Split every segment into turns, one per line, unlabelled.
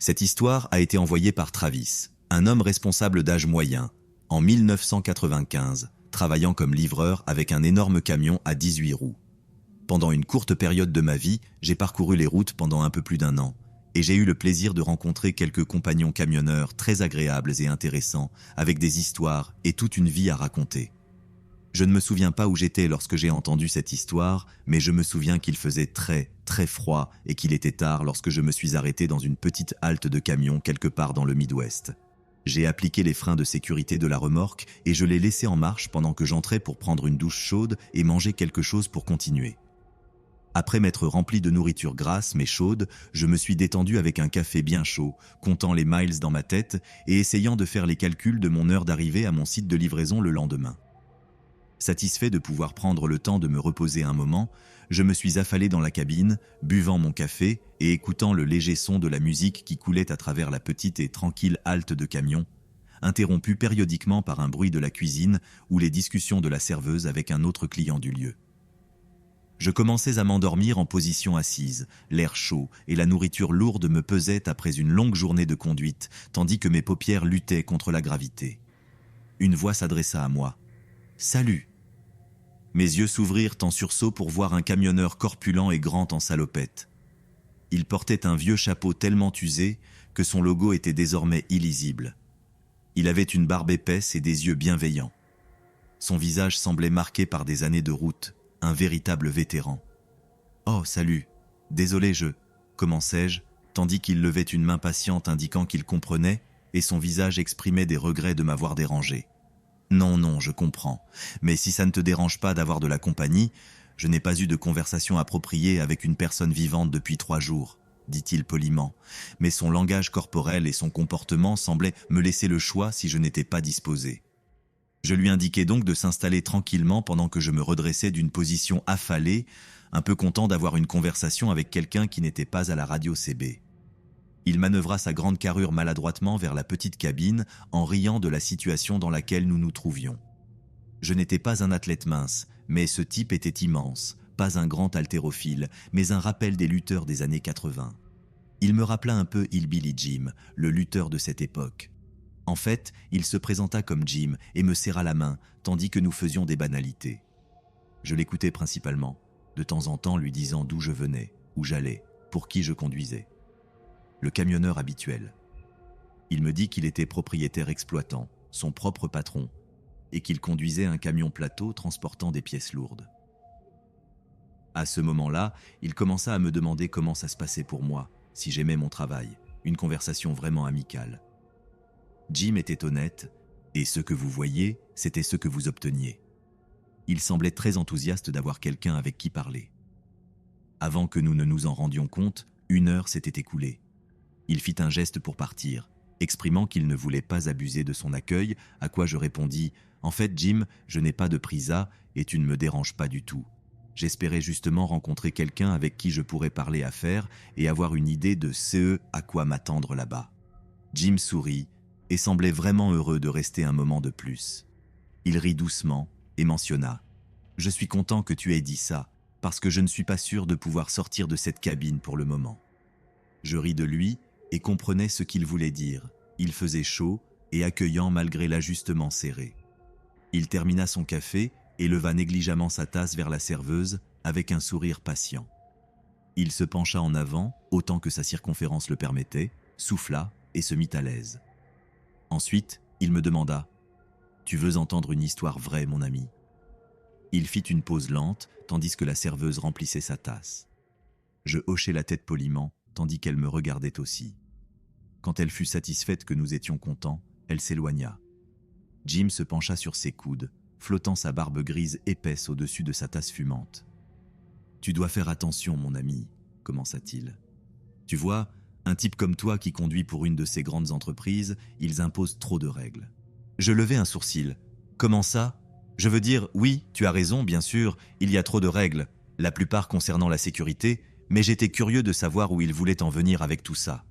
Cette histoire a été envoyée par Travis, un homme responsable d'âge moyen, en 1995, travaillant comme livreur avec un énorme camion à 18 roues. Pendant une courte période de ma vie, j'ai parcouru les routes pendant un peu plus d'1 an, et j'ai eu le plaisir de rencontrer quelques compagnons camionneurs très agréables et intéressants, avec des histoires et toute une vie à raconter. Je ne me souviens pas où j'étais lorsque j'ai entendu cette histoire, mais je me souviens qu'il faisait très, très froid et qu'il était tard lorsque je me suis arrêté dans une petite halte de camion quelque part dans le Midwest. J'ai appliqué les freins de sécurité de la remorque et je l'ai laissé en marche pendant que j'entrais pour prendre une douche chaude et manger quelque chose pour continuer. Après m'être rempli de nourriture grasse mais chaude, je me suis détendu avec un café bien chaud, comptant les miles dans ma tête et essayant de faire les calculs de mon heure d'arrivée à mon site de livraison le lendemain. Satisfait de pouvoir prendre le temps de me reposer un moment, je me suis affalé dans la cabine, buvant mon café et écoutant le léger son de la musique qui coulait à travers la petite et tranquille halte de camion, interrompu périodiquement par un bruit de la cuisine ou les discussions de la serveuse avec un autre client du lieu. Je commençais à m'endormir en position assise, l'air chaud et la nourriture lourde me pesaient après une longue journée de conduite, tandis que mes paupières luttaient contre la gravité. Une voix s'adressa à moi. « Salut !» Mes yeux s'ouvrirent en sursaut pour voir un camionneur corpulent et grand en salopette. Il portait un vieux chapeau tellement usé que son logo était désormais illisible. Il avait une barbe épaisse et des yeux bienveillants. Son visage semblait marqué par des années de route, un véritable vétéran. « Oh, salut, désolé commençai-je, tandis qu'il levait une main patiente indiquant qu'il comprenait et son visage exprimait des regrets de m'avoir dérangé. Non, je comprends. Mais si ça ne te dérange pas d'avoir de la compagnie, je n'ai pas eu de conversation appropriée avec une personne vivante depuis 3 jours, dit-il poliment. Mais son langage corporel et son comportement semblaient me laisser le choix si je n'étais pas disposé. Je lui indiquai donc de s'installer tranquillement pendant que je me redressais d'une position affalée, un peu content d'avoir une conversation avec quelqu'un qui n'était pas à la radio CB. Il manœuvra sa grande carrure maladroitement vers la petite cabine en riant de la situation dans laquelle nous nous trouvions. Je n'étais pas un athlète mince, mais ce type était immense, pas un grand haltérophile, mais un rappel des lutteurs des années 80. Il me rappela un peu Hillbilly Jim, le lutteur de cette époque. En fait, il se présenta comme Jim et me serra la main, tandis que nous faisions des banalités. Je l'écoutais principalement, de temps en temps lui disant d'où je venais, où j'allais, pour qui je conduisais. Le camionneur habituel. Il me dit qu'il était propriétaire exploitant, son propre patron, et qu'il conduisait un camion plateau transportant des pièces lourdes. À ce moment-là, il commença à me demander comment ça se passait pour moi, si j'aimais mon travail, une conversation vraiment amicale. Jim était honnête, et ce que vous voyiez, c'était ce que vous obteniez. Il semblait très enthousiaste d'avoir quelqu'un avec qui parler. Avant que nous ne nous en rendions compte, 1 heure s'était écoulée. Il fit un geste pour partir, exprimant qu'il ne voulait pas abuser de son accueil, à quoi je répondis « En fait, Jim, je n'ai pas de prisa et tu ne me déranges pas du tout. J'espérais justement rencontrer quelqu'un avec qui je pourrais parler affaires et avoir une idée de ce à quoi m'attendre là-bas. » Jim sourit et semblait vraiment heureux de rester un moment de plus. Il rit doucement et mentionna « Je suis content que tu aies dit ça, parce que je ne suis pas sûr de pouvoir sortir de cette cabine pour le moment. » Je ris de lui et comprenais ce qu'il voulait dire. Il faisait chaud et accueillant malgré l'ajustement serré. Il termina son café et leva négligemment sa tasse vers la serveuse avec un sourire patient. Il se pencha en avant, autant que sa circonférence le permettait, souffla et se mit à l'aise. Ensuite, il me demanda « Tu veux entendre une histoire vraie, mon ami ?» Il fit une pause lente, tandis que la serveuse remplissait sa tasse. Je hochai la tête poliment, tandis qu'elle me regardait aussi. Quand elle fut satisfaite que nous étions contents, elle s'éloigna. Jim se pencha sur ses coudes, flottant sa barbe grise épaisse au-dessus de sa tasse fumante. « Tu dois faire attention, mon ami, » commença-t-il. « Tu vois, un type comme toi qui conduit pour une de ces grandes entreprises, ils imposent trop de règles. » Je levai un sourcil. « Comment ça ? Je veux dire, oui, tu as raison, bien sûr, il y a trop de règles, la plupart concernant la sécurité, mais j'étais curieux de savoir où il voulait en venir avec tout ça. »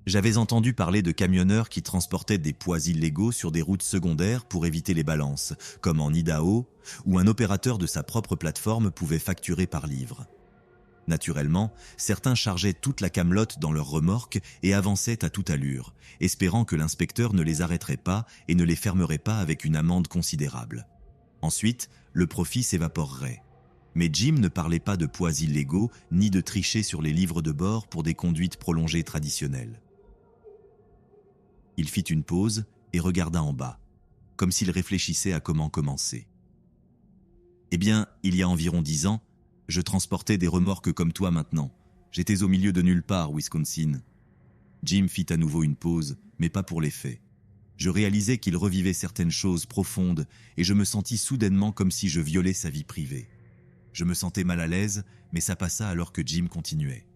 J'avais entendu parler de camionneurs qui transportaient des poids illégaux sur des routes secondaires pour éviter les balances, comme en Idaho, où un opérateur de sa propre plateforme pouvait facturer par livre. Naturellement, certains chargeaient toute la camelote dans leur remorque et avançaient à toute allure, espérant que l'inspecteur ne les arrêterait pas et ne les fermerait pas avec une amende considérable. Ensuite, le profit s'évaporerait. Mais Jim ne parlait pas de poids illégaux ni de tricher sur les livres de bord pour des conduites prolongées traditionnelles. Il fit une pause et regarda en bas, comme s'il réfléchissait à comment commencer. « Eh bien, il y a environ 10 ans, je transportais des remorques comme toi maintenant. J'étais au milieu de nulle part, Wisconsin. » Jim fit à nouveau une pause, mais pas pour les faits. Je réalisais qu'il revivait certaines choses profondes et je me sentis soudainement comme si je violais sa vie privée. Je me sentais mal à l'aise, mais ça passa alors que Jim continuait.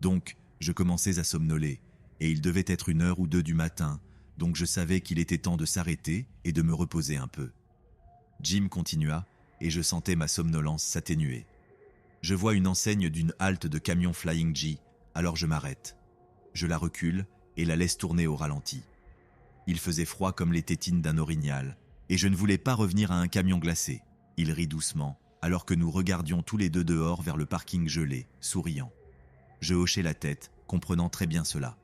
Donc, je commençais à somnoler, et il devait être 1h ou 2 du matin, donc je savais qu'il était temps de s'arrêter et de me reposer un peu. Jim continua, et je sentais ma somnolence s'atténuer. Je vois une enseigne d'une halte de camion Flying J, alors je m'arrête. Je la recule et la laisse tourner au ralenti. Il faisait froid comme les tétines d'un orignal, et je ne voulais pas revenir à un camion glacé. Il rit doucement, alors que nous regardions tous les deux dehors vers le parking gelé, souriant. Je hochai la tête, comprenant très bien cela.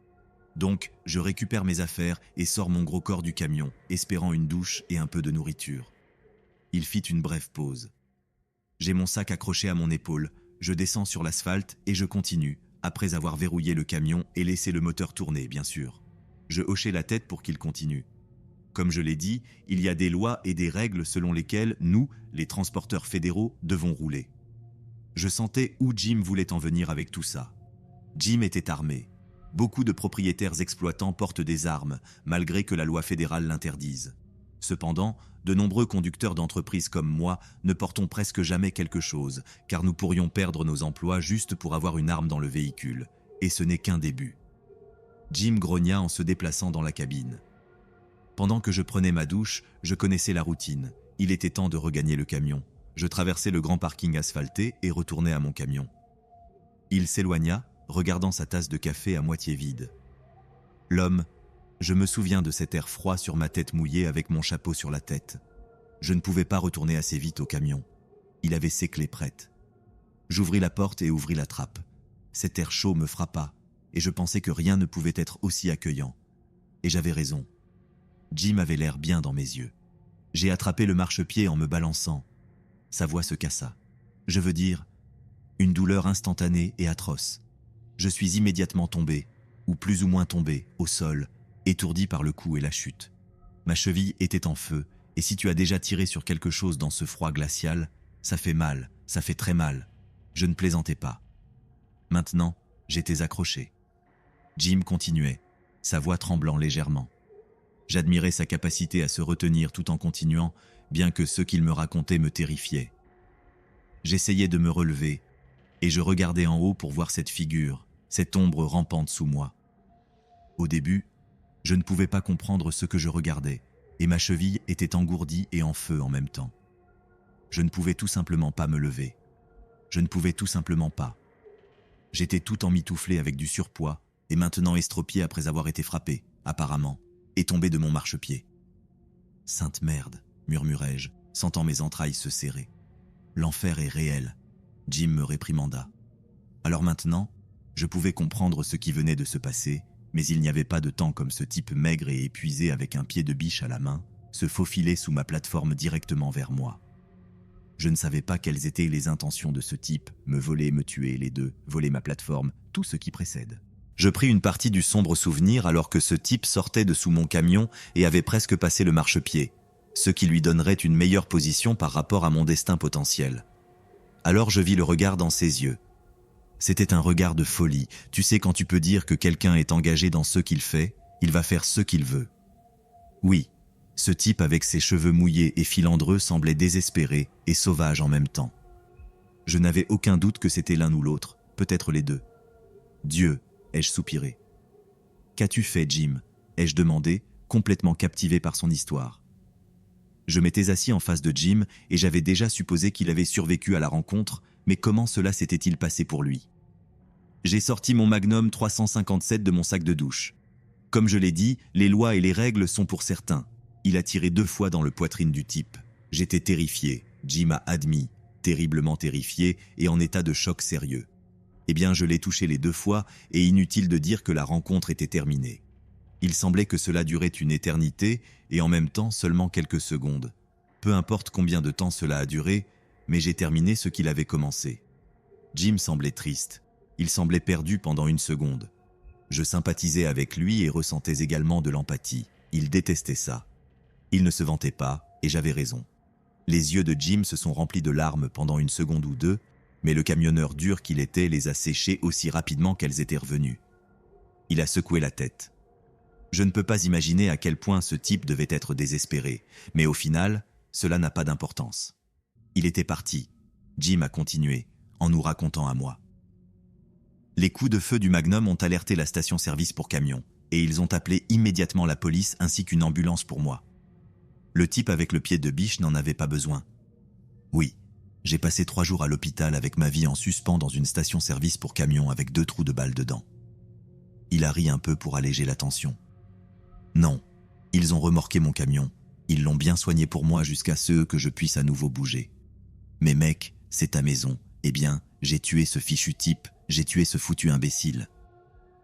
Donc, je récupère mes affaires et sors mon gros corps du camion, espérant une douche et un peu de nourriture. Il fit une brève pause. J'ai mon sac accroché à mon épaule, je descends sur l'asphalte et je continue, après avoir verrouillé le camion et laissé le moteur tourner, bien sûr. Je hochai la tête pour qu'il continue. Comme je l'ai dit, il y a des lois et des règles selon lesquelles nous, les transporteurs fédéraux, devons rouler. Je sentais où Jim voulait en venir avec tout ça. Jim était armé. Beaucoup de propriétaires exploitants portent des armes, malgré que la loi fédérale l'interdise. Cependant, de nombreux conducteurs d'entreprises comme moi ne portons presque jamais quelque chose, car nous pourrions perdre nos emplois juste pour avoir une arme dans le véhicule. Et ce n'est qu'un début. Jim grogna en se déplaçant dans la cabine. Pendant que je prenais ma douche, je connaissais la routine. Il était temps de regagner le camion. Je traversai le grand parking asphalté et retournai à mon camion. Il s'éloigna, regardant sa tasse de café à moitié vide. L'homme, je me souviens de cet air froid sur ma tête mouillée avec mon chapeau sur la tête. Je ne pouvais pas retourner assez vite au camion. Il avait ses clés prêtes. J'ouvris la porte et ouvris la trappe. Cet air chaud me frappa, et je pensais que rien ne pouvait être aussi accueillant. Et j'avais raison. Jim avait l'air bien dans mes yeux. J'ai attrapé le marchepied en me balançant. Sa voix se cassa. Je veux dire, une douleur instantanée et atroce. Je suis immédiatement tombé, ou plus ou moins tombé, au sol, étourdi par le coup et la chute. Ma cheville était en feu, et si tu as déjà tiré sur quelque chose dans ce froid glacial, ça fait mal, ça fait très mal. Je ne plaisantais pas. Maintenant, j'étais accroché. Jim continuait, sa voix tremblant légèrement. J'admirais sa capacité à se retenir tout en continuant, bien que ce qu'il me racontait me terrifiait. J'essayais de me relever, et je regardais en haut pour voir cette figure, cette ombre rampante sous moi. Au début, je ne pouvais pas comprendre ce que je regardais, et ma cheville était engourdie et en feu en même temps. Je ne pouvais tout simplement pas me lever. Je ne pouvais tout simplement pas. J'étais tout emmitouflé avec du surpoids, et maintenant estropié après avoir été frappé, apparemment, et tombé de mon marchepied. « Sainte merde !» murmurai-je, sentant mes entrailles se serrer. « L'enfer est réel !» Jim me réprimanda. Alors maintenant, je pouvais comprendre ce qui venait de se passer, mais il n'y avait pas de temps comme ce type maigre et épuisé avec un pied de biche à la main se faufilait sous ma plateforme directement vers moi. Je ne savais pas quelles étaient les intentions de ce type, me voler, me tuer, les deux, voler ma plateforme, tout ce qui précède. Je pris une partie du sombre souvenir alors que ce type sortait de sous mon camion et avait presque passé le marchepied, ce qui lui donnerait une meilleure position par rapport à mon destin potentiel. Alors je vis le regard dans ses yeux. C'était un regard de folie. Tu sais, quand tu peux dire que quelqu'un est engagé dans ce qu'il fait, il va faire ce qu'il veut. Oui, ce type avec ses cheveux mouillés et filandreux semblait désespéré et sauvage en même temps. Je n'avais aucun doute que c'était l'un ou l'autre, peut-être les deux. « Dieu !» ai-je soupiré. « Qu'as-tu fait, Jim ?» ai-je demandé, complètement captivé par son histoire. Je m'étais assis en face de Jim et j'avais déjà supposé qu'il avait survécu à la rencontre, mais comment cela s'était-il passé pour lui? J'ai sorti mon Magnum 357 de mon sac de douche. Comme je l'ai dit, les lois et les règles sont pour certains. Il a tiré 2 fois dans le poitrine du type. J'étais terrifié, Jim a admis, terriblement terrifié et en état de choc sérieux. Eh bien, je l'ai touché les 2 fois et inutile de dire que la rencontre était terminée. Il semblait que cela durait une éternité et en même temps seulement quelques secondes. Peu importe combien de temps cela a duré, mais j'ai terminé ce qu'il avait commencé. Jim semblait triste. Il semblait perdu pendant une seconde. Je sympathisais avec lui et ressentais également de l'empathie. Il détestait ça. Il ne se vantait pas, et j'avais raison. Les yeux de Jim se sont remplis de larmes pendant une seconde ou 2, mais le camionneur dur qu'il était les a séchées aussi rapidement qu'elles étaient revenues. Il a secoué la tête. Je ne peux pas imaginer à quel point ce type devait être désespéré, mais au final, cela n'a pas d'importance. Il était parti. Jim a continué, en nous racontant à moi. Les coups de feu du Magnum ont alerté la station-service pour camions, et ils ont appelé immédiatement la police ainsi qu'une ambulance pour moi. Le type avec le pied de biche n'en avait pas besoin. Oui, j'ai passé 3 jours à l'hôpital avec ma vie en suspens dans une station-service pour camions avec 2 trous de balles dedans. Il a ri un peu pour alléger la tension. Non, ils ont remorqué mon camion. Ils l'ont bien soigné pour moi jusqu'à ce que je puisse à nouveau bouger. Mais mec, c'est ta maison. Eh bien, j'ai tué ce fichu type, j'ai tué ce foutu imbécile.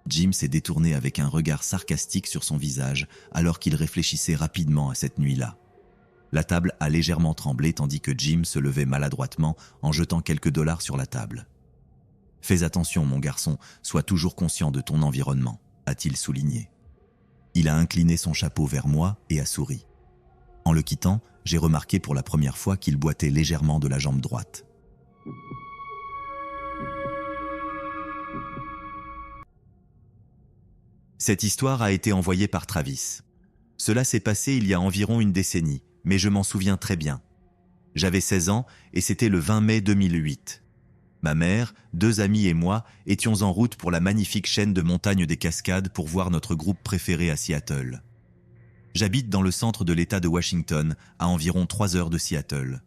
Jim s'est détourné avec un regard sarcastique sur son visage alors qu'il réfléchissait rapidement à cette nuit-là. La table a légèrement tremblé tandis que Jim se levait maladroitement en jetant quelques dollars sur la table. « Fais attention, mon garçon, sois toujours conscient de ton environnement », a-t-il souligné. Il a incliné son chapeau vers moi et a souri. En le quittant, j'ai remarqué pour la première fois qu'il boitait légèrement de la jambe droite. Cette histoire a été envoyée par Travis. Cela s'est passé il y a environ une décennie, mais je m'en souviens très bien. J'avais 16 ans et c'était le 20 mai 2008. Ma mère, 2 amis et moi étions en route pour la magnifique chaîne de montagnes des Cascades pour voir notre groupe préféré à Seattle. J'habite dans le centre de l'État de Washington, à environ 3 heures de Seattle.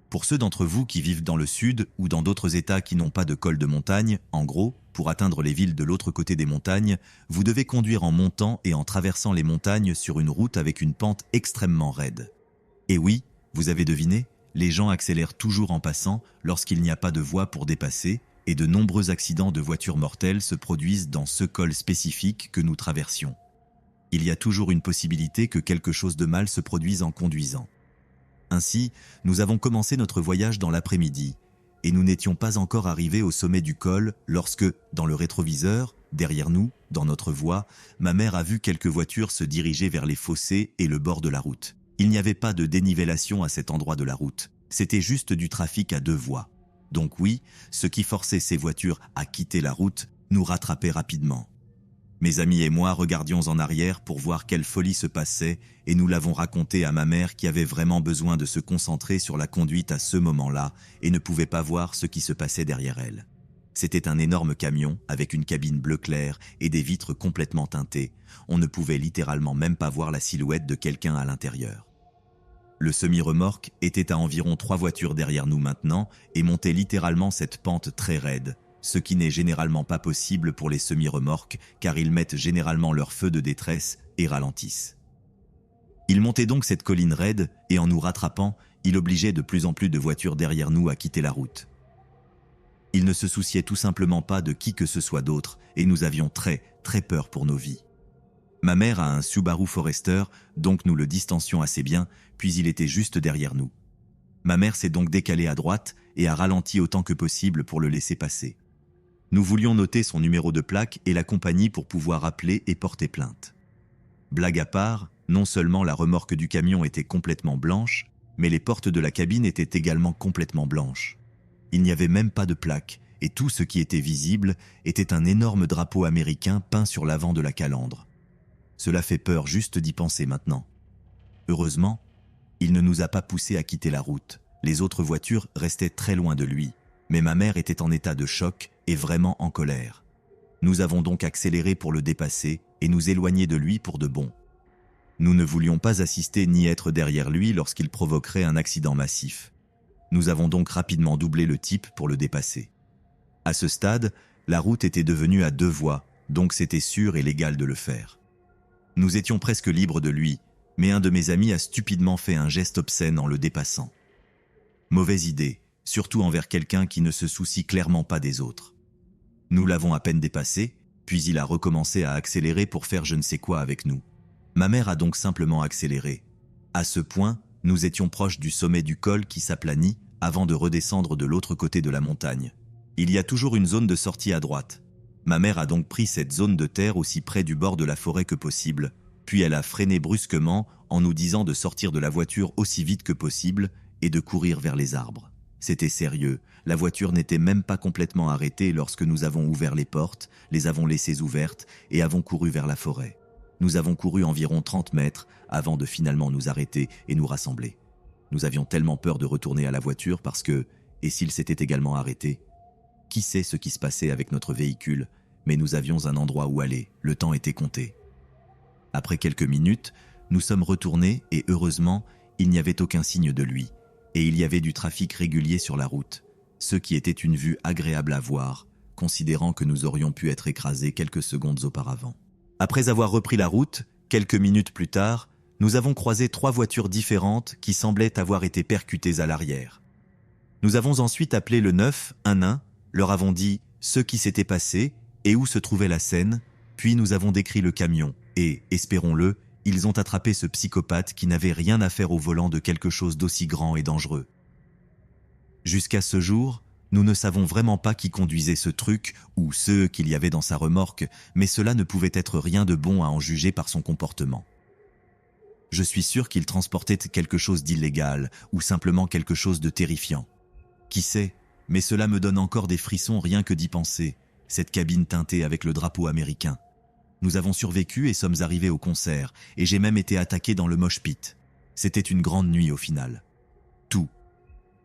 Pour ceux d'entre vous qui vivent dans le sud ou dans d'autres États qui n'ont pas de col de montagne, en gros, pour atteindre les villes de l'autre côté des montagnes, vous devez conduire en montant et en traversant les montagnes sur une route avec une pente extrêmement raide. Et oui, vous avez deviné, les gens accélèrent toujours en passant lorsqu'il n'y a pas de voie pour dépasser et de nombreux accidents de voitures mortelles se produisent dans ce col spécifique que nous traversions. Il y a toujours une possibilité que quelque chose de mal se produise en conduisant. Ainsi, nous avons commencé notre voyage dans l'après-midi, et nous n'étions pas encore arrivés au sommet du col lorsque, dans le rétroviseur, derrière nous, dans notre voie, ma mère a vu quelques voitures se diriger vers les fossés et le bord de la route. Il n'y avait pas de dénivellation à cet endroit de la route, c'était juste du trafic à 2 voies. Donc oui, ce qui forçait ces voitures à quitter la route nous rattrapait rapidement. Mes amis et moi regardions en arrière pour voir quelle folie se passait et nous l'avons raconté à ma mère qui avait vraiment besoin de se concentrer sur la conduite à ce moment-là et ne pouvait pas voir ce qui se passait derrière elle. C'était un énorme camion avec une cabine bleu clair et des vitres complètement teintées. On ne pouvait littéralement même pas voir la silhouette de quelqu'un à l'intérieur. Le semi-remorque était à environ 3 voitures derrière nous maintenant et montait littéralement cette pente très raide, ce qui n'est généralement pas possible pour les semi-remorques car ils mettent généralement leur feu de détresse et ralentissent. Il montait donc cette colline raide et en nous rattrapant, il obligeait de plus en plus de voitures derrière nous à quitter la route. Il ne se souciait tout simplement pas de qui que ce soit d'autre et nous avions très peur pour nos vies. Ma mère a un Subaru Forester, donc nous le distancions assez bien, puis il était juste derrière nous. Ma mère s'est donc décalée à droite et a ralenti autant que possible pour le laisser passer. Nous voulions noter son numéro de plaque et la compagnie pour pouvoir appeler et porter plainte. Blague à part, non seulement la remorque du camion était complètement blanche, mais les portes de la cabine étaient également complètement blanches. Il n'y avait même pas de plaque, et tout ce qui était visible était un énorme drapeau américain peint sur l'avant de la calandre. Cela fait peur juste d'y penser maintenant. Heureusement, il ne nous a pas poussés à quitter la route. Les autres voitures restaient très loin de lui, mais ma mère était en état de choc et vraiment en colère. Nous avons donc accéléré pour le dépasser et nous éloigner de lui pour de bon. Nous ne voulions pas assister ni être derrière lui lorsqu'il provoquerait un accident massif. Nous avons donc rapidement doublé le type pour le dépasser. À ce stade, la route était devenue à 2 voies, donc c'était sûr et légal de le faire. Nous étions presque libres de lui, mais un de mes amis a stupidement fait un geste obscène en le dépassant. Mauvaise idée, surtout envers quelqu'un qui ne se soucie clairement pas des autres. Nous l'avons à peine dépassé, puis il a recommencé à accélérer pour faire je ne sais quoi avec nous. Ma mère a donc simplement accéléré. À ce point, nous étions proches du sommet du col qui s'aplanit avant de redescendre de l'autre côté de la montagne. Il y a toujours une zone de sortie à droite. Ma mère a donc pris cette zone de terre aussi près du bord de la forêt que possible, puis elle a freiné brusquement en nous disant de sortir de la voiture aussi vite que possible et de courir vers les arbres. C'était sérieux, la voiture n'était même pas complètement arrêtée lorsque nous avons ouvert les portes, les avons laissées ouvertes et avons couru vers la forêt. Nous avons couru environ 30 mètres avant de finalement nous arrêter et nous rassembler. Nous avions tellement peur de retourner à la voiture parce que, et s'il s'était également arrêté? Qui sait ce qui se passait avec notre véhicule, mais nous avions un endroit où aller, le temps était compté. Après quelques minutes, nous sommes retournés et heureusement, il n'y avait aucun signe de lui, et il y avait du trafic régulier sur la route, ce qui était une vue agréable à voir, considérant que nous aurions pu être écrasés quelques secondes auparavant. Après avoir repris la route, quelques minutes plus tard, nous avons croisé 3 voitures différentes qui semblaient avoir été percutées à l'arrière. Nous avons ensuite appelé le 911, leur avons dit ce qui s'était passé et où se trouvait la scène, puis nous avons décrit le camion et, espérons-le, ils ont attrapé ce psychopathe qui n'avait rien à faire au volant de quelque chose d'aussi grand et dangereux. Jusqu'à ce jour, nous ne savons vraiment pas qui conduisait ce truc ou ceux qu'il y avait dans sa remorque, mais cela ne pouvait être rien de bon à en juger par son comportement. Je suis sûr qu'il transportait quelque chose d'illégal ou simplement quelque chose de terrifiant. Qui sait, mais cela me donne encore des frissons rien que d'y penser, cette cabine teintée avec le drapeau américain. Nous avons survécu et sommes arrivés au concert, et j'ai même été attaqué dans le mosh pit. C'était une grande nuit au final. Tout.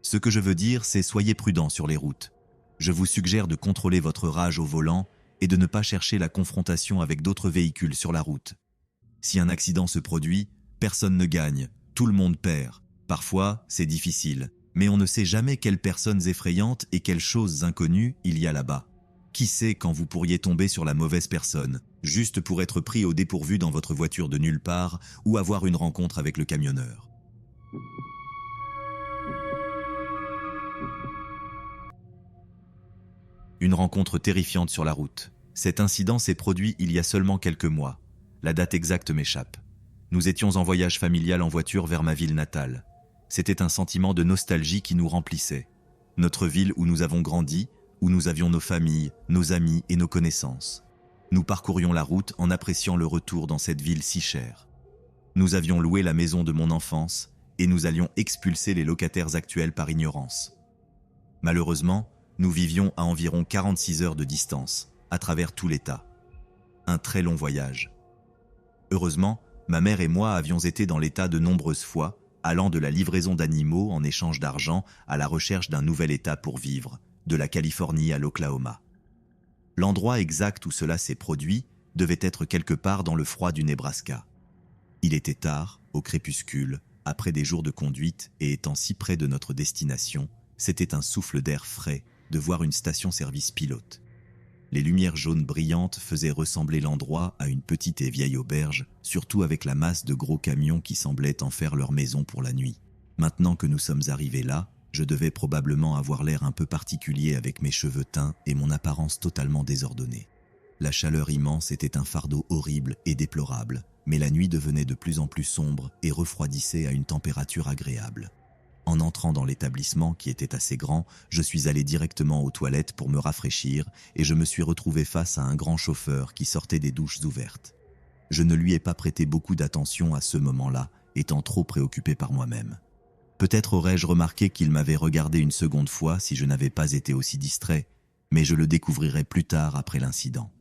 Ce que je veux dire, c'est soyez prudents sur les routes. Je vous suggère de contrôler votre rage au volant et de ne pas chercher la confrontation avec d'autres véhicules sur la route. Si un accident se produit, personne ne gagne, tout le monde perd. Parfois, c'est difficile, mais on ne sait jamais quelles personnes effrayantes et quelles choses inconnues il y a là-bas. Qui sait quand vous pourriez tomber sur la mauvaise personne, juste pour être pris au dépourvu dans votre voiture de nulle part ou avoir une rencontre avec le camionneur. Une rencontre terrifiante sur la route. Cet incident s'est produit il y a seulement quelques mois. La date exacte m'échappe. Nous étions en voyage familial en voiture vers ma ville natale. C'était un sentiment de nostalgie qui nous remplissait. Notre ville où nous avons grandi, où nous avions nos familles, nos amis et nos connaissances. Nous parcourions la route en appréciant le retour dans cette ville si chère. Nous avions loué la maison de mon enfance et nous allions expulser les locataires actuels par ignorance. Malheureusement, nous vivions à environ 46 heures de distance, à travers tout l'État. Un très long voyage. Heureusement, ma mère et moi avions été dans l'État de nombreuses fois, allant de la livraison d'animaux en échange d'argent à la recherche d'un nouvel État pour vivre, de la Californie à l'Oklahoma. L'endroit exact où cela s'est produit devait être quelque part dans le froid du Nebraska. Il était tard, au crépuscule, après des jours de conduite et étant si près de notre destination, c'était un souffle d'air frais de voir une station-service pilote. Les lumières jaunes brillantes faisaient ressembler l'endroit à une petite et vieille auberge, surtout avec la masse de gros camions qui semblaient en faire leur maison pour la nuit. Maintenant que nous sommes arrivés là, je devais probablement avoir l'air un peu particulier avec mes cheveux teints et mon apparence totalement désordonnée. La chaleur immense était un fardeau horrible et déplorable, mais la nuit devenait de plus en plus sombre et refroidissait à une température agréable. En entrant dans l'établissement qui était assez grand, je suis allé directement aux toilettes pour me rafraîchir et je me suis retrouvé face à un grand chauffeur qui sortait des douches ouvertes. Je ne lui ai pas prêté beaucoup d'attention à ce moment-là, étant trop préoccupé par moi-même. Peut-être aurais-je remarqué qu'il m'avait regardé une seconde fois si je n'avais pas été aussi distrait, mais je le découvrirai plus tard après l'incident.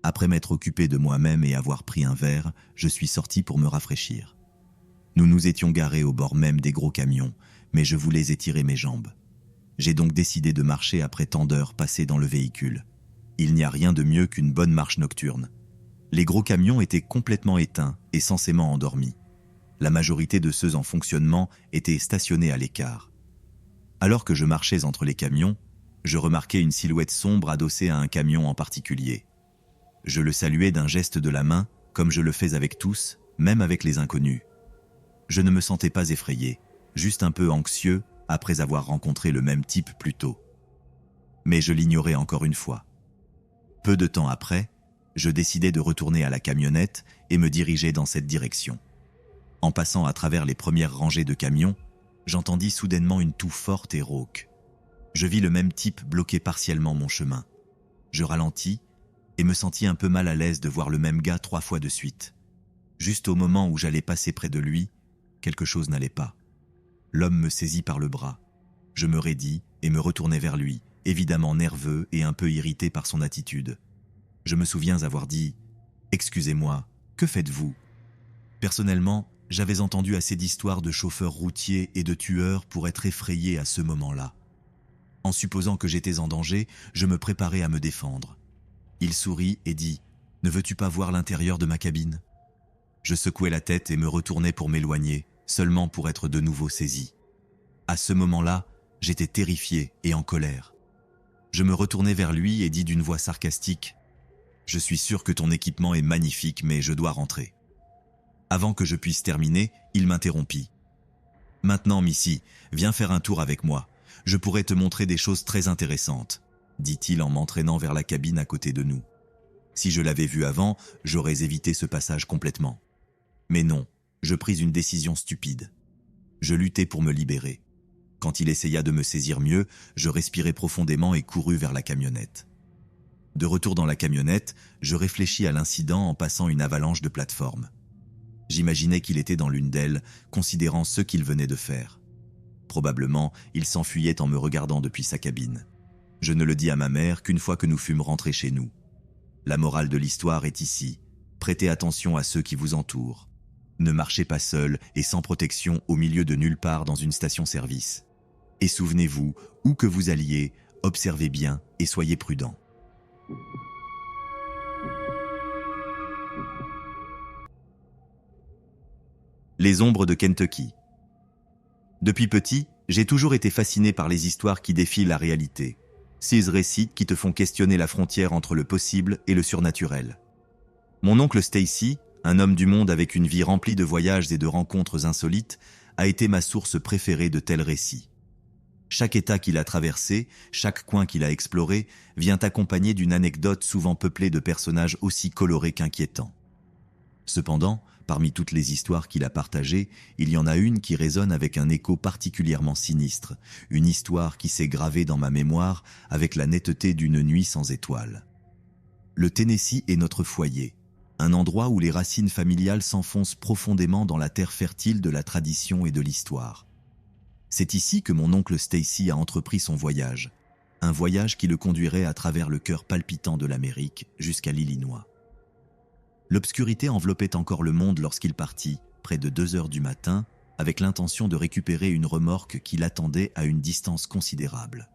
Après m'être occupé de moi-même et avoir pris un verre, je suis sorti pour me rafraîchir. Nous nous étions garés au bord même des gros camions, mais je voulais étirer mes jambes. J'ai donc décidé de marcher après tant d'heures passées dans le véhicule. Il n'y a rien de mieux qu'une bonne marche nocturne. Les gros camions étaient complètement éteints et censément endormis. La majorité de ceux en fonctionnement étaient stationnés à l'écart. Alors que je marchais entre les camions, je remarquai une silhouette sombre adossée à un camion en particulier. Je le saluai d'un geste de la main, comme je le fais avec tous, même avec les inconnus. Je ne me sentais pas effrayé, juste un peu anxieux après avoir rencontré le même type plus tôt. Mais je l'ignorais encore une fois. Peu de temps après, je décidai de retourner à la camionnette et me diriger dans cette direction. En passant à travers les premières rangées de camions, j'entendis soudainement une toux forte et rauque. Je vis le même type bloquer partiellement mon chemin. Je ralentis et me sentis un peu mal à l'aise de voir le même gars 3 fois de suite. Juste au moment où j'allais passer près de lui, quelque chose n'allait pas. L'homme me saisit par le bras. Je me raidis et me retournai vers lui, évidemment nerveux et un peu irrité par son attitude. Je me souviens avoir dit « Excusez-moi, que faites-vous » Personnellement, j'avais entendu assez d'histoires de chauffeurs routiers et de tueurs pour être effrayé à ce moment-là. En supposant que j'étais en danger, je me préparais à me défendre. Il sourit et dit « Ne veux-tu pas voir l'intérieur de ma cabine ?» Je secouai la tête et me retournai pour m'éloigner, seulement pour être de nouveau saisi. À ce moment-là, j'étais terrifié et en colère. Je me retournai vers lui et dis d'une voix sarcastique « Je suis sûr que ton équipement est magnifique, mais je dois rentrer. » Avant que je puisse terminer, il m'interrompit. « Maintenant, Missy, viens faire un tour avec moi. Je pourrais te montrer des choses très intéressantes, » dit-il en m'entraînant vers la cabine à côté de nous. Si je l'avais vu avant, j'aurais évité ce passage complètement. Mais non, je pris une décision stupide. Je luttai pour me libérer. Quand il essaya de me saisir mieux, je respirai profondément et courus vers la camionnette. De retour dans la camionnette, je réfléchis à l'incident en passant une avalanche de plateformes. J'imaginais qu'il était dans l'une d'elles, considérant ce qu'il venait de faire. Probablement, il s'enfuyait en me regardant depuis sa cabine. Je ne le dis à ma mère qu'une fois que nous fûmes rentrés chez nous. La morale de l'histoire est ici. Prêtez attention à ceux qui vous entourent. Ne marchez pas seul et sans protection au milieu de nulle part dans une station-service. Et souvenez-vous, où que vous alliez, observez bien et soyez prudents. Les ombres de Kentucky. Depuis petit, j'ai toujours été fasciné par les histoires qui défient la réalité. Ces récits qui te font questionner la frontière entre le possible et le surnaturel. Mon oncle Stacy, un homme du monde avec une vie remplie de voyages et de rencontres insolites, a été ma source préférée de tels récits. Chaque état qu'il a traversé, chaque coin qu'il a exploré, vient accompagné d'une anecdote souvent peuplée de personnages aussi colorés qu'inquiétants. Cependant, parmi toutes les histoires qu'il a partagées, il y en a une qui résonne avec un écho particulièrement sinistre, une histoire qui s'est gravée dans ma mémoire avec la netteté d'une nuit sans étoiles. Le Tennessee est notre foyer, un endroit où les racines familiales s'enfoncent profondément dans la terre fertile de la tradition et de l'histoire. C'est ici que mon oncle Stacy a entrepris son voyage, un voyage qui le conduirait à travers le cœur palpitant de l'Amérique jusqu'à l'Illinois. L'obscurité enveloppait encore le monde lorsqu'il partit, près de 2 heures du matin, avec l'intention de récupérer une remorque qui l'attendait à une distance considérable.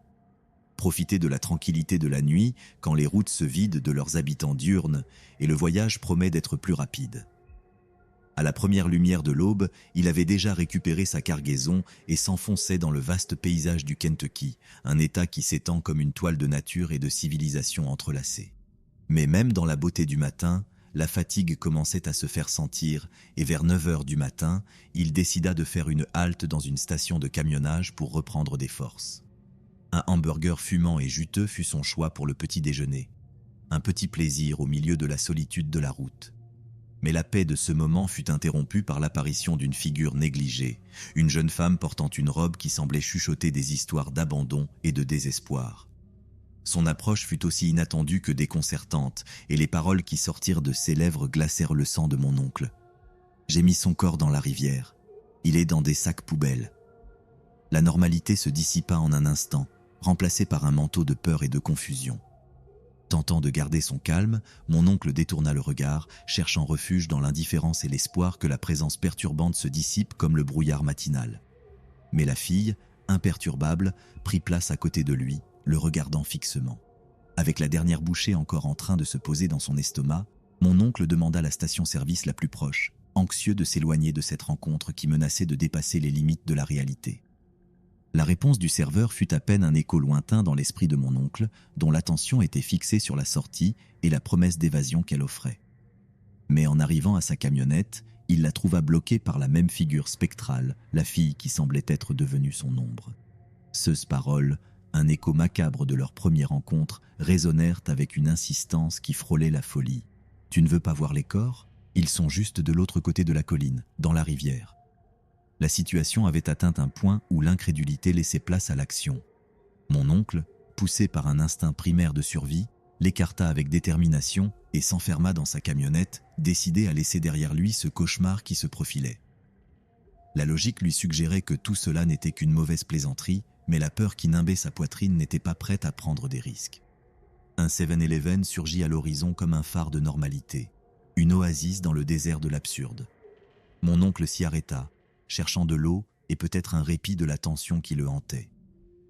Profiter de la tranquillité de la nuit, quand les routes se vident de leurs habitants diurnes, et le voyage promet d'être plus rapide. À la première lumière de l'aube, il avait déjà récupéré sa cargaison et s'enfonçait dans le vaste paysage du Kentucky, un état qui s'étend comme une toile de nature et de civilisation entrelacée. Mais même dans la beauté du matin, la fatigue commençait à se faire sentir et vers 9 heures du matin, il décida de faire une halte dans une station de camionnage pour reprendre des forces. Un hamburger fumant et juteux fut son choix pour le petit déjeuner. Un petit plaisir au milieu de la solitude de la route. Mais la paix de ce moment fut interrompue par l'apparition d'une figure négligée, une jeune femme portant une robe qui semblait chuchoter des histoires d'abandon et de désespoir. Son approche fut aussi inattendue que déconcertante, et les paroles qui sortirent de ses lèvres glacèrent le sang de mon oncle. « J'ai mis son corps dans la rivière. Il est dans des sacs poubelles. » La normalité se dissipa en un instant, remplacée par un manteau de peur et de confusion. Tentant de garder son calme, mon oncle détourna le regard, cherchant refuge dans l'indifférence et l'espoir que la présence perturbante se dissipe comme le brouillard matinal. Mais la fille, imperturbable, prit place à côté de lui, le regardant fixement. Avec la dernière bouchée encore en train de se poser dans son estomac, mon oncle demanda la station-service la plus proche, anxieux de s'éloigner de cette rencontre qui menaçait de dépasser les limites de la réalité. La réponse du serveur fut à peine un écho lointain dans l'esprit de mon oncle, dont l'attention était fixée sur la sortie et la promesse d'évasion qu'elle offrait. Mais en arrivant à sa camionnette, il la trouva bloquée par la même figure spectrale, la fille qui semblait être devenue son ombre. Ces paroles, un écho macabre de leur première rencontre, résonnèrent avec une insistance qui frôlait la folie. « Tu ne veux pas voir les corps ? Ils sont juste de l'autre côté de la colline, dans la rivière. » La situation avait atteint un point où l'incrédulité laissait place à l'action. Mon oncle, poussé par un instinct primaire de survie, l'écarta avec détermination et s'enferma dans sa camionnette, décidé à laisser derrière lui ce cauchemar qui se profilait. La logique lui suggérait que tout cela n'était qu'une mauvaise plaisanterie, mais la peur qui nimbait sa poitrine n'était pas prête à prendre des risques. Un 7-Eleven surgit à l'horizon comme un phare de normalité, une oasis dans le désert de l'absurde. Mon oncle s'y arrêta, cherchant de l'eau et peut-être un répit de la tension qui le hantait.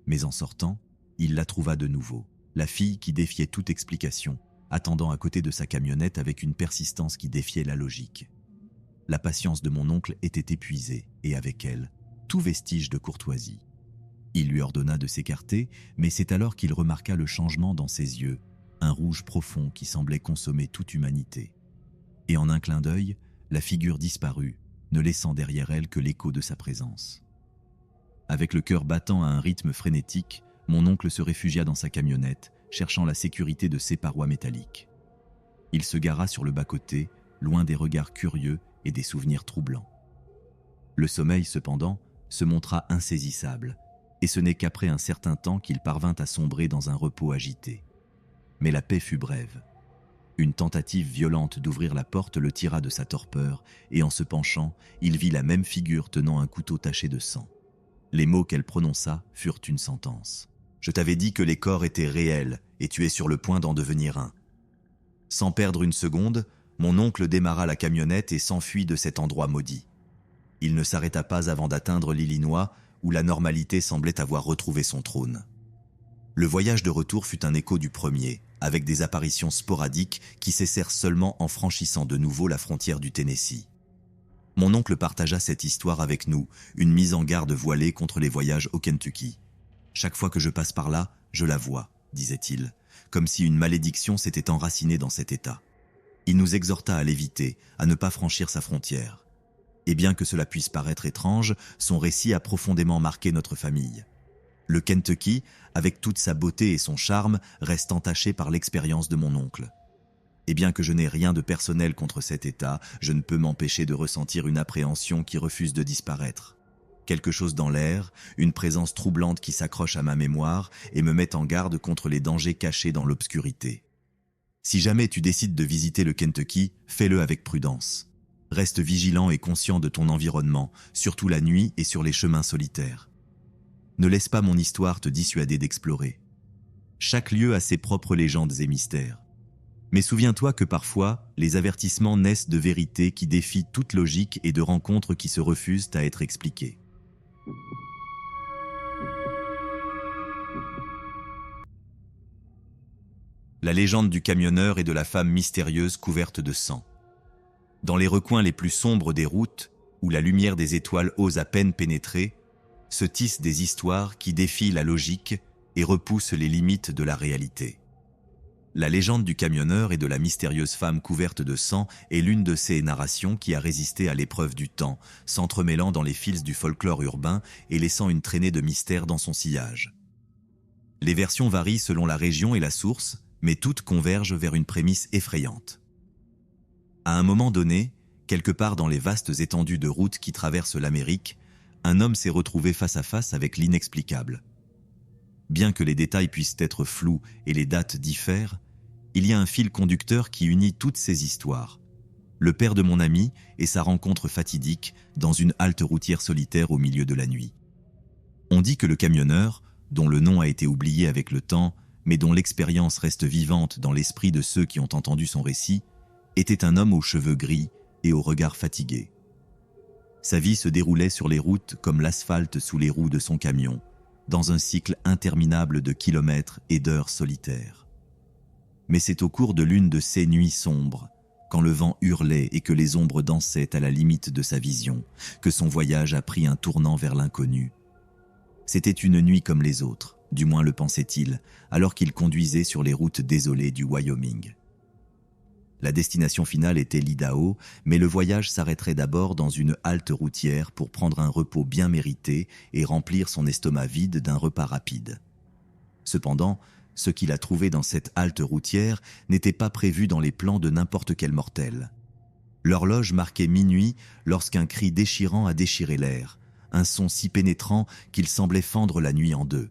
Mais en sortant, il la trouva de nouveau, la fille qui défiait toute explication, attendant à côté de sa camionnette avec une persistance qui défiait la logique. La patience de mon oncle était épuisée, et avec elle, tout vestige de courtoisie. Il lui ordonna de s'écarter, mais c'est alors qu'il remarqua le changement dans ses yeux, un rouge profond qui semblait consommer toute humanité. Et en un clin d'œil, la figure disparut, ne laissant derrière elle que l'écho de sa présence. Avec le cœur battant à un rythme frénétique, mon oncle se réfugia dans sa camionnette, cherchant la sécurité de ses parois métalliques. Il se gara sur le bas-côté, loin des regards curieux et des souvenirs troublants. Le sommeil, cependant, se montra insaisissable, et ce n'est qu'après un certain temps qu'il parvint à sombrer dans un repos agité. Mais la paix fut brève. Une tentative violente d'ouvrir la porte le tira de sa torpeur, et en se penchant, il vit la même figure tenant un couteau taché de sang. Les mots qu'elle prononça furent une sentence. « Je t'avais dit que les corps étaient réels, et tu es sur le point d'en devenir un. » Sans perdre une seconde, mon oncle démarra la camionnette et s'enfuit de cet endroit maudit. Il ne s'arrêta pas avant d'atteindre l'Illinois, où la normalité semblait avoir retrouvé son trône. Le voyage de retour fut un écho du premier, avec des apparitions sporadiques qui cessèrent seulement en franchissant de nouveau la frontière du Tennessee. Mon oncle partagea cette histoire avec nous, une mise en garde voilée contre les voyages au Kentucky. « Chaque fois que je passe par là, je la vois », disait-il, comme si une malédiction s'était enracinée dans cet état. Il nous exhorta à l'éviter, à ne pas franchir sa frontière. Et bien que cela puisse paraître étrange, son récit a profondément marqué notre famille. Le Kentucky, avec toute sa beauté et son charme, reste entaché par l'expérience de mon oncle. Et bien que je n'ai rien de personnel contre cet état, je ne peux m'empêcher de ressentir une appréhension qui refuse de disparaître. Quelque chose dans l'air, une présence troublante qui s'accroche à ma mémoire et me met en garde contre les dangers cachés dans l'obscurité. Si jamais tu décides de visiter le Kentucky, fais-le avec prudence. Reste vigilant et conscient de ton environnement, surtout la nuit et sur les chemins solitaires. Ne laisse pas mon histoire te dissuader d'explorer. Chaque lieu a ses propres légendes et mystères. Mais souviens-toi que parfois, les avertissements naissent de vérités qui défient toute logique et de rencontres qui se refusent à être expliquées. La légende du camionneur et de la femme mystérieuse couverte de sang. Dans les recoins les plus sombres des routes, où la lumière des étoiles ose à peine pénétrer, se tissent des histoires qui défient la logique et repoussent les limites de la réalité. La légende du camionneur et de la mystérieuse femme couverte de sang est l'une de ces narrations qui a résisté à l'épreuve du temps, s'entremêlant dans les fils du folklore urbain et laissant une traînée de mystère dans son sillage. Les versions varient selon la région et la source, mais toutes convergent vers une prémisse effrayante. À un moment donné, quelque part dans les vastes étendues de routes qui traversent l'Amérique, un homme s'est retrouvé face à face avec l'inexplicable. Bien que les détails puissent être flous et les dates diffèrent, il y a un fil conducteur qui unit toutes ces histoires. Le père de mon ami et sa rencontre fatidique dans une halte routière solitaire au milieu de la nuit. On dit que le camionneur, dont le nom a été oublié avec le temps, mais dont l'expérience reste vivante dans l'esprit de ceux qui ont entendu son récit, était un homme aux cheveux gris et au regard fatigué. Sa vie se déroulait sur les routes comme l'asphalte sous les roues de son camion, dans un cycle interminable de kilomètres et d'heures solitaires. Mais c'est au cours de l'une de ces nuits sombres, quand le vent hurlait et que les ombres dansaient à la limite de sa vision, que son voyage a pris un tournant vers l'inconnu. C'était une nuit comme les autres, du moins le pensait-il, alors qu'il conduisait sur les routes désolées du Wyoming. La destination finale était l'Idaho, mais le voyage s'arrêterait d'abord dans une halte routière pour prendre un repos bien mérité et remplir son estomac vide d'un repas rapide. Cependant, ce qu'il a trouvé dans cette halte routière n'était pas prévu dans les plans de n'importe quel mortel. L'horloge marquait minuit lorsqu'un cri déchirant a déchiré l'air, un son si pénétrant qu'il semblait fendre la nuit en deux.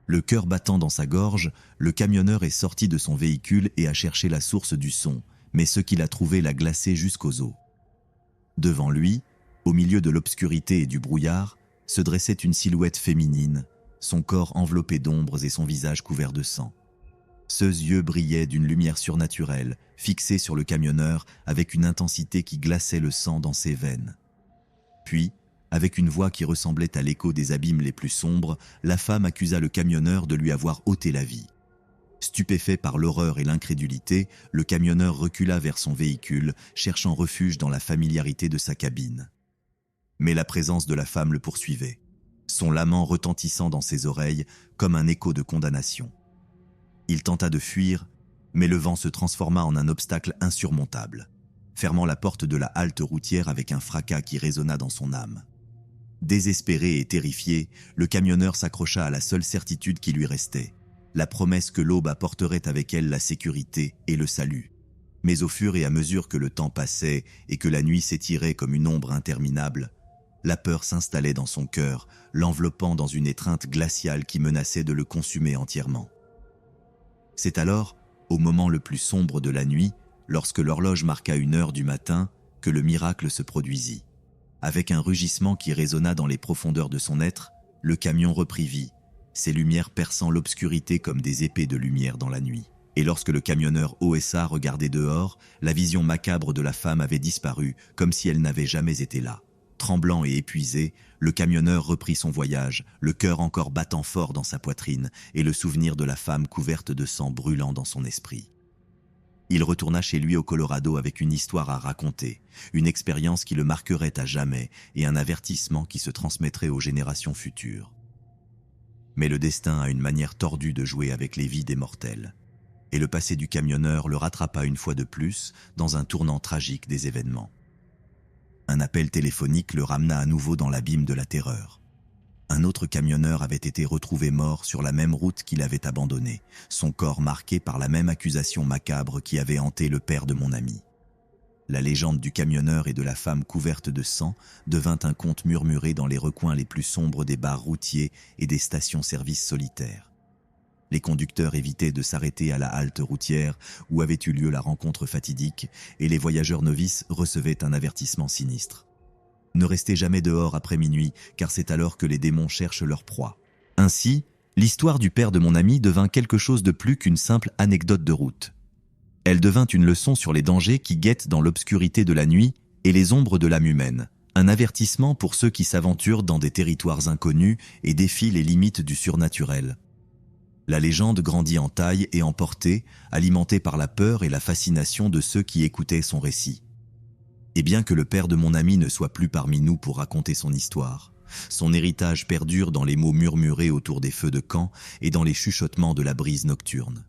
Le cœur battant dans sa gorge, le camionneur est sorti de son véhicule et a cherché la source du son, mais ce qu'il a trouvé l'a glacé jusqu'aux os. Devant lui, au milieu de l'obscurité et du brouillard, se dressait une silhouette féminine, son corps enveloppé d'ombres et son visage couvert de sang. Ses yeux brillaient d'une lumière surnaturelle, fixés sur le camionneur avec une intensité qui glaçait le sang dans ses veines. Puis, avec une voix qui ressemblait à l'écho des abîmes les plus sombres, la femme accusa le camionneur de lui avoir ôté la vie. Stupéfait par l'horreur et l'incrédulité, le camionneur recula vers son véhicule, cherchant refuge dans la familiarité de sa cabine. Mais la présence de la femme le poursuivait, son lament retentissant dans ses oreilles comme un écho de condamnation. Il tenta de fuir, mais le vent se transforma en un obstacle insurmontable, fermant la porte de la halte routière avec un fracas qui résonna dans son âme. Désespéré et terrifié, le camionneur s'accrocha à la seule certitude qui lui restait, la promesse que l'aube apporterait avec elle la sécurité et le salut. Mais au fur et à mesure que le temps passait et que la nuit s'étirait comme une ombre interminable, la peur s'installait dans son cœur, l'enveloppant dans une étreinte glaciale qui menaçait de le consumer entièrement. C'est alors, au moment le plus sombre de la nuit, lorsque l'horloge marqua 1h du matin, que le miracle se produisit. Avec un rugissement qui résonna dans les profondeurs de son être, le camion reprit vie, ses lumières perçant l'obscurité comme des épées de lumière dans la nuit. Et lorsque le camionneur OSA regardait dehors, la vision macabre de la femme avait disparu, comme si elle n'avait jamais été là. Tremblant et épuisé, le camionneur reprit son voyage, le cœur encore battant fort dans sa poitrine et le souvenir de la femme couverte de sang brûlant dans son esprit. Il retourna chez lui au Colorado avec une histoire à raconter, une expérience qui le marquerait à jamais et un avertissement qui se transmettrait aux générations futures. Mais le destin a une manière tordue de jouer avec les vies des mortels. Et le passé du camionneur le rattrapa une fois de plus dans un tournant tragique des événements. Un appel téléphonique le ramena à nouveau dans l'abîme de la terreur. Un autre camionneur avait été retrouvé mort sur la même route qu'il avait abandonnée, son corps marqué par la même accusation macabre qui avait hanté le père de mon ami. La légende du camionneur et de la femme couverte de sang devint un conte murmuré dans les recoins les plus sombres des bars routiers et des stations-service solitaires. Les conducteurs évitaient de s'arrêter à la halte routière où avait eu lieu la rencontre fatidique et les voyageurs novices recevaient un avertissement sinistre. Ne restez jamais dehors après minuit, car c'est alors que les démons cherchent leur proie. Ainsi, l'histoire du père de mon ami devint quelque chose de plus qu'une simple anecdote de route. Elle devint une leçon sur les dangers qui guettent dans l'obscurité de la nuit et les ombres de l'âme humaine, un avertissement pour ceux qui s'aventurent dans des territoires inconnus et défient les limites du surnaturel. La légende grandit en taille et en portée, alimentée par la peur et la fascination de ceux qui écoutaient son récit. Et bien que le père de mon ami ne soit plus parmi nous pour raconter son histoire, son héritage perdure dans les mots murmurés autour des feux de camp et dans les chuchotements de la brise nocturne.